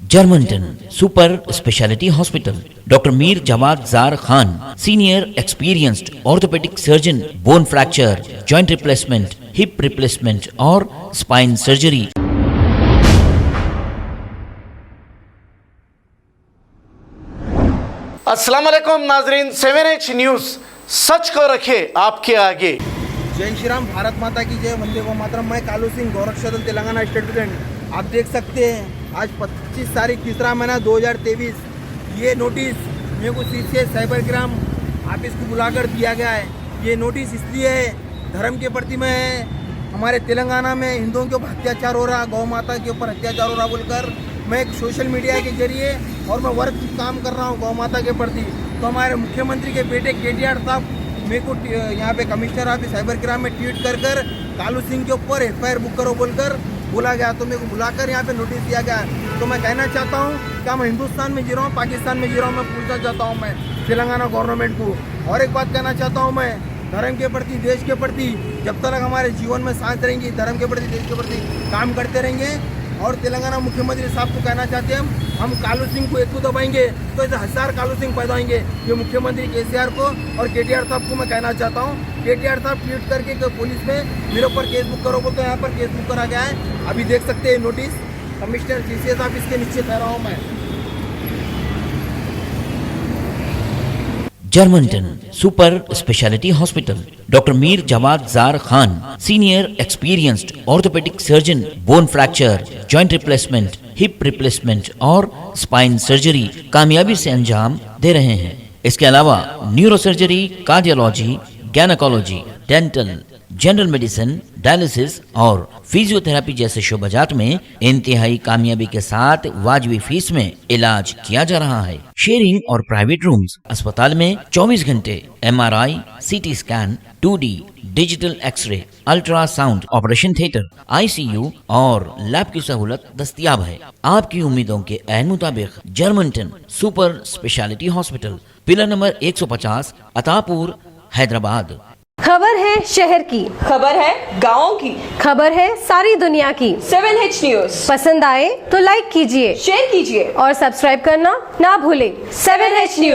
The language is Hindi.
Germanton super speciality hospital, doctor Mir Jawad Zar Khan, senior experienced orthopaedic surgeon, bone fracture, joint replacement, hip replacement और स्पाइन सर्जरी। अस्सलाम वालेकुम नाजरीन, 7H न्यूज़ सच को रखे आपके आगे। जय श्री राम, भारत माता की जय, वंदे मातरम। मैं कालू सिंह, गौरख सदन, तेलंगाना स्टेट प्रेसिडेंट। आप देख सकते हैं आज 25 तारीख तीसरा महीना 2023, ये नोटिस मेरे को सीसीएस साइबर क्राइम ऑफिस को बुलाकर दिया गया है। ये नोटिस इसलिए है, धर्म के प्रति में हमारे तेलंगाना में हिंदुओं के ऊपर अत्याचार हो रहा, गौ माता के ऊपर अत्याचार हो रहा बोलकर मैं एक सोशल मीडिया के जरिए और मैं वर्क काम कर रहा हूँ गौ माता के प्रति। तो हमारे मुख्यमंत्री के बेटे केटीआर साहब मेरे को यहाँ पे कमिश्नर ऑफिस साइबर क्राइम में ट्वीट कर कालू सिंह के ऊपर एफआईआर बुक करो बोलकर बोला गया। तो मेरे को बुलाकर यहाँ पे नोटिस दिया गया। तो मैं कहना चाहता हूँ क्या मैं हिंदुस्तान में जी रहा हूँ, पाकिस्तान में जी रहा हूँ, मैं पूछना चाहता हूँ मैं तेलंगाना गवर्नमेंट को। और एक बात कहना चाहता हूँ मैं, धर्म के प्रति, देश के प्रति जब तक हमारे जीवन में सांस रहेंगी, धर्म के प्रति, देश के प्रति काम करते रहेंगे। और तेलंगाना मुख्यमंत्री साहब को कहना चाहते हैं हम कालू सिंह को एक को दबाएंगे तो ऐसे 1000 कालू सिंह पैदा होंगे। ये मुख्यमंत्री केसीआर को और केटीआर साहब को मैं कहना चाहता हूँ। केटीआर साहब ट्वीट करके पुलिस में मेरे ऊपर केस बुक करो बोलते, यहाँ पर केस बुक करा गया है। अभी देख सकते हैं नोटिस, कमिश्नर सीसीएस ऑफिस के नीचे ठहरा हूँ मैं। Germanten super speciality hospital, doctor Mir Jawad Zar Khan, senior experienced orthopaedic surgeon, bone fracture, joint replacement, hip replacement और स्पाइन सर्जरी कामयाबी से अंजाम दे रहे हैं। इसके अलावा neuro surgery, cardiology, gynaecology, dental, general medicine, dialysis और फिजियोथेरेपी जैसे शोबाजात में इंतहाई कामयाबी के साथ वाजिबी फीस में इलाज किया जा रहा है। शेयरिंग और प्राइवेट रूम्स, अस्पताल में 24 घंटे MRI, CT scan, 2D digital X ray, ultrasound, operation theatre, ICU और लैब की सहूलत दस्तयाब है। आपकी उम्मीदों के ऐन मुताबिक Germanten super speciality hospital, pillar number 150, Attapur, Hyderabad. खबर है शहर की, खबर है गाँव की, खबर है सारी दुनिया की। 7H न्यूज़ पसंद आए तो लाइक कीजिए, शेयर कीजिए और सब्सक्राइब करना ना भूलें। 7H news.